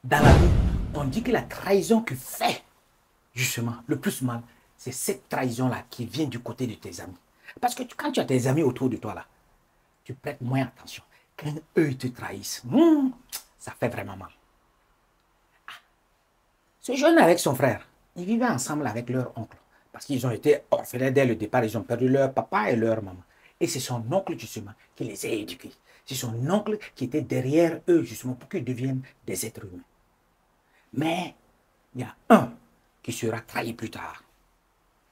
Dans la vie, on dit que la trahison qui fait, justement, le plus mal, c'est cette trahison-là qui vient du côté de tes amis. Parce que quand tu as tes amis autour de toi, là, tu prêtes moins attention. Quand eux, ils te trahissent, ça fait vraiment mal. Ce jeune avec son frère, ils vivaient ensemble avec leur oncle. Parce qu'ils ont été orphelins dès le départ, ils ont perdu leur papa et leur maman. Et c'est son oncle, justement, qui les a éduqués. C'est son oncle qui était derrière eux, justement, pour qu'ils deviennent des êtres humains. Mais il y a un qui sera trahi plus tard.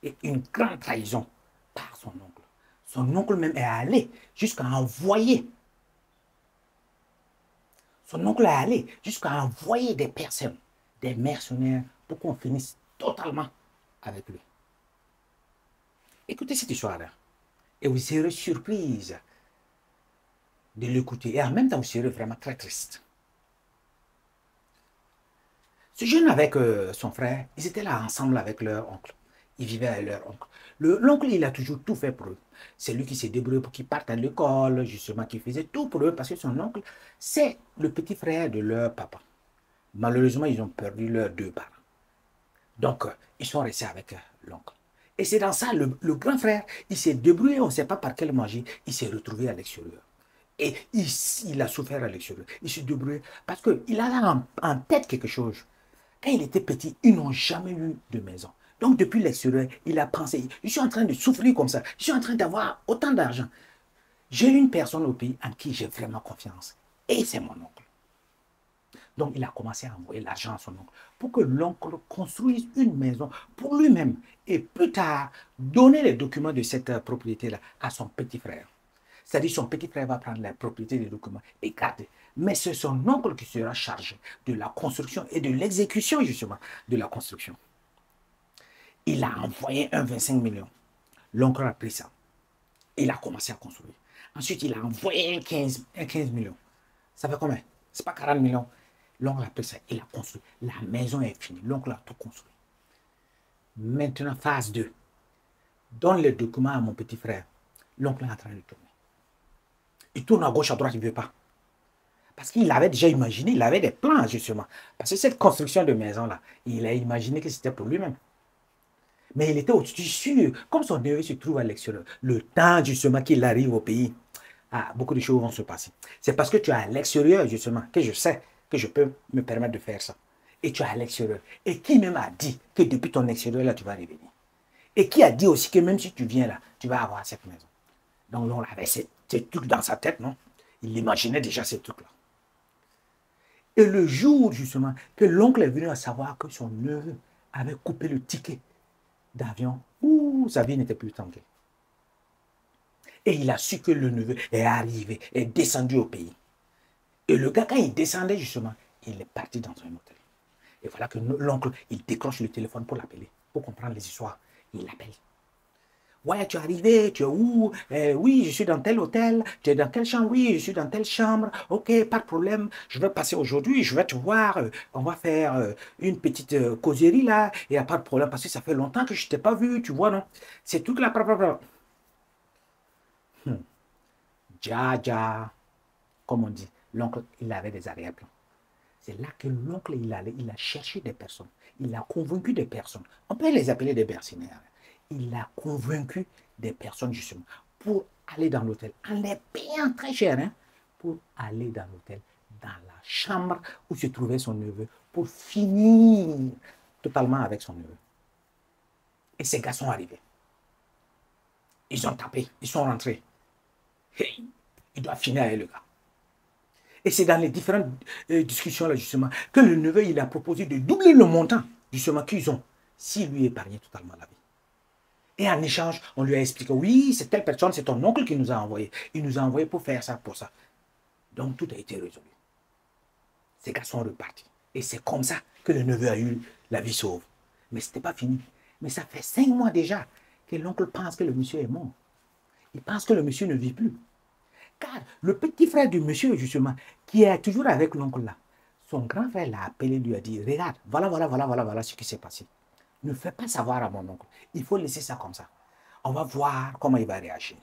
Et une grande trahison par son oncle. Son oncle même est allé jusqu'à envoyer. Son oncle est allé jusqu'à envoyer des personnes, des mercenaires, pour qu'on finisse totalement avec lui. Écoutez cette histoire-là. Et vous serez surprise de l'écouter. Et en même temps, vous serez vraiment très triste. Ce jeune avec son frère, ils étaient là ensemble avec leur oncle. Ils vivaient avec leur oncle. L'oncle, il a toujours tout fait pour eux. C'est lui qui s'est débrouillé pour qu'ils partent à l'école, justement, qui faisait tout pour eux, parce que son oncle, c'est le petit frère de leur papa. Malheureusement, ils ont perdu leurs deux parents. Donc, ils sont restés avec l'oncle. Et c'est dans ça, le grand frère, il s'est débrouillé, on ne sait pas par quelle magie, il s'est retrouvé à l'extérieur. Et il a souffert à l'extérieur. Il s'est débrouillé parce qu'il a en tête quelque chose. Quand il était petit, ils n'ont jamais eu de maison. Donc, depuis l'extérieur, il a pensé, je suis en train de souffrir comme ça, je suis en train d'avoir autant d'argent. J'ai une personne au pays en qui j'ai vraiment confiance. Et c'est mon oncle. Donc, il a commencé à envoyer l'argent à son oncle pour que l'oncle construise une maison pour lui-même et plus tard donner les documents de cette propriété-là à son petit frère. C'est-à-dire son petit frère va prendre la propriété des documents et garder. Mais c'est son oncle qui sera chargé de la construction et de l'exécution justement de la construction. Il a envoyé un 25 millions. L'oncle a pris ça. Il a commencé à construire. Ensuite, il a envoyé un 15 millions. Ça fait combien? C'est pas 40 millions. L'oncle a pris ça. Il a construit. La maison est finie. L'oncle a tout construit. Maintenant, phase 2. Donne les documents à mon petit frère. L'oncle est en train de tourner. Il tourne à gauche, à droite, il ne veut pas. Parce qu'il avait déjà imaginé, il avait des plans justement. Parce que cette construction de maison-là, il a imaginé que c'était pour lui-même. Mais il était au-dessus sûr, comme son neveu se trouve à l'extérieur, le temps justement qu'il arrive au pays, beaucoup de choses vont se passer. C'est parce que tu es à l'extérieur justement que je sais que je peux me permettre de faire ça. Et tu es à l'extérieur. Et qui même a dit que depuis ton extérieur là, tu vas revenir. Et qui a dit aussi que même si tu viens là, tu vas avoir cette maison. Donc on avait ces trucs dans sa tête, non? Il imaginait déjà ces trucs-là. Et le jour, justement, que l'oncle est venu à savoir que son neveu avait coupé le ticket d'avion, sa vie n'était plus tranquille. Et il a su que le neveu est arrivé, est descendu au pays. Et le gars, quand il descendait, justement, il est parti dans un hôtel. Et voilà que l'oncle, il décroche le téléphone pour l'appeler, pour comprendre les histoires. Il l'appelle. Ouais, tu es arrivé, tu es où? Oui, je suis dans tel hôtel. Tu es dans quelle chambre? Oui, je suis dans telle chambre. Ok, pas de problème. Je vais passer aujourd'hui, je vais te voir. On va faire une petite causerie là. Il n'y a pas de problème parce que ça fait longtemps que je ne t'ai pas vu, tu vois, non? C'est tout là. Ja, ja, comme on dit. L'oncle, il avait des arrière-plans. C'est là que l'oncle, il allait, il a cherché des personnes. Il a convaincu des personnes. On peut les appeler des mercenaires. Il a convaincu des personnes, justement, pour aller dans l'hôtel, en les payant très cher, hein, pour aller dans l'hôtel, dans la chambre où se trouvait son neveu, pour finir totalement avec son neveu. Et ces gars sont arrivés. Ils ont tapé, ils sont rentrés. Hey, il doit finir avec le gars. Et c'est dans les différentes discussions, là, justement, que le neveu, il a proposé de doubler le montant, justement, qu'ils ont, s'il lui épargnait totalement la vie. Et en échange, on lui a expliqué, oui, c'est telle personne, c'est ton oncle qui nous a envoyé. Il nous a envoyé pour faire ça, pour ça. Donc, tout a été résolu. Ces gars sont repartis. Et c'est comme ça que le neveu a eu la vie sauve. Mais ce n'était pas fini. Mais ça fait 5 mois déjà que l'oncle pense que le monsieur est mort. Il pense que le monsieur ne vit plus. Car le petit frère du monsieur, justement, qui est toujours avec l'oncle là, son grand frère l'a appelé, lui a dit, regarde, voilà ce qui s'est passé. Ne fais pas savoir à mon oncle. Il faut laisser ça comme ça. On va voir comment il va réagir.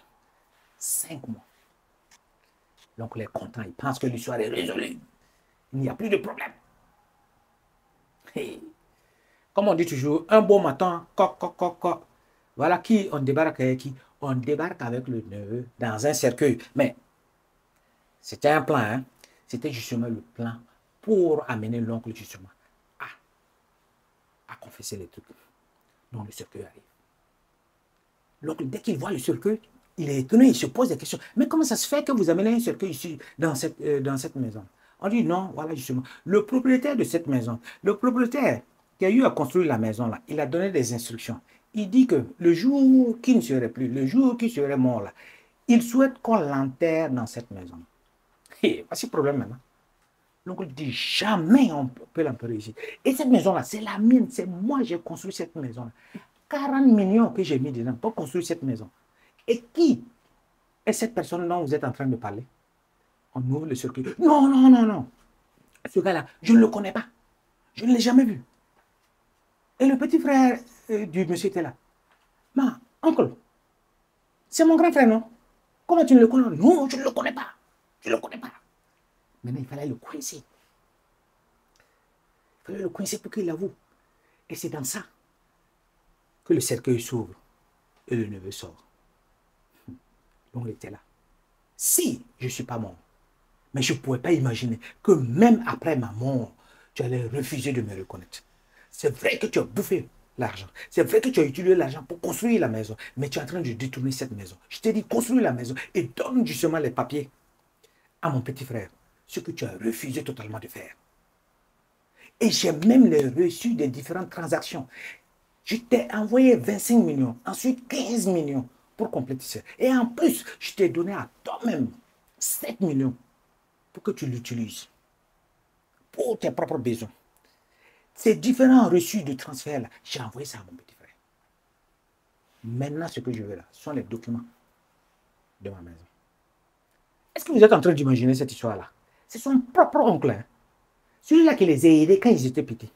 5 mois. L'oncle est content, il pense que l'histoire est résolue. Il n'y a plus de problème. Hey. Comme on dit toujours, un beau matin, coq, coq, coq, coq. Voilà qui on débarque avec qui? On débarque avec le neveu dans un cercueil. Mais c'était un plan, hein. C'était justement le plan pour amener l'oncle justement à, à confesser les trucs. Donc le cercueil arrive. L'oncle, dès qu'il voit le cercueil, il est étonné, il se pose des questions. Mais comment ça se fait que vous amenez un cercueil ici, dans cette maison? On dit non, voilà justement. Le propriétaire de cette maison, le propriétaire qui a eu à construire la maison là, il a donné des instructions. Il dit que le jour qui ne serait plus, le jour qui serait mort là, il souhaite qu'on l'enterre dans cette maison. Et voici le problème maintenant. L'oncle dit jamais on peut l'enterrer ici. Et cette maison-là, c'est la mienne, c'est moi qui j'ai construit cette maison-là. 40 millions que j'ai mis dedans pour construire cette maison. Et qui est cette personne dont vous êtes en train de parler? On ouvre le circuit. Non, non, non, non. Ce gars-là, je ne le connais pas. Je ne l'ai jamais vu. Et le petit frère du monsieur était là. Ma, oncle, c'est mon grand frère, non? Comment tu ne le connais? Non, je ne le connais pas. Je ne le connais pas. Maintenant, il fallait le coincer. Il fallait le coincer pour qu'il avoue. Et c'est dans ça que le cercueil s'ouvre et le neveu sort. Donc, il était là. Si je ne suis pas mort, mais je ne pouvais pas imaginer que même après ma mort, tu allais refuser de me reconnaître. C'est vrai que tu as bouffé l'argent. C'est vrai que tu as utilisé l'argent pour construire la maison, mais tu es en train de détourner cette maison. Je t'ai dit, construis la maison et donne justement les papiers à mon petit frère, ce que tu as refusé totalement de faire. Et j'ai même les reçus des différentes transactions. Je t'ai envoyé 25 millions, ensuite 15 millions pour compléter ça. Et en plus, je t'ai donné à toi-même 7 millions pour que tu l'utilises pour tes propres besoins. Ces différents reçus de transfert-là, j'ai envoyé ça à mon petit frère. Maintenant, ce que je veux là, ce sont les documents de ma maison. Est-ce que vous êtes en train d'imaginer cette histoire-là? C'est son propre oncle, hein? Celui-là qui les a aidés quand ils étaient petits,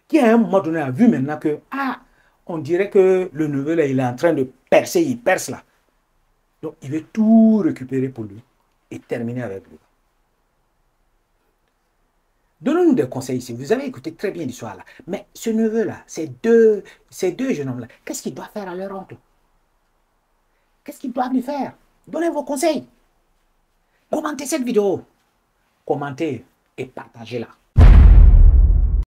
qui à un moment donné a vu maintenant que, ah, on dirait que le neveu là, il est en train de percer, il perce là. Donc, il veut tout récupérer pour lui et terminer avec lui. Donnez-nous des conseils ici. Vous avez écouté très bien l'histoire là. Mais ce neveu-là, ces deux jeunes hommes-là, qu'est-ce qu'ils doivent faire à leur oncle? Qu'est-ce qu'ils doivent lui faire? Donnez vos conseils. Commentez cette vidéo. Commentez et partagez-la.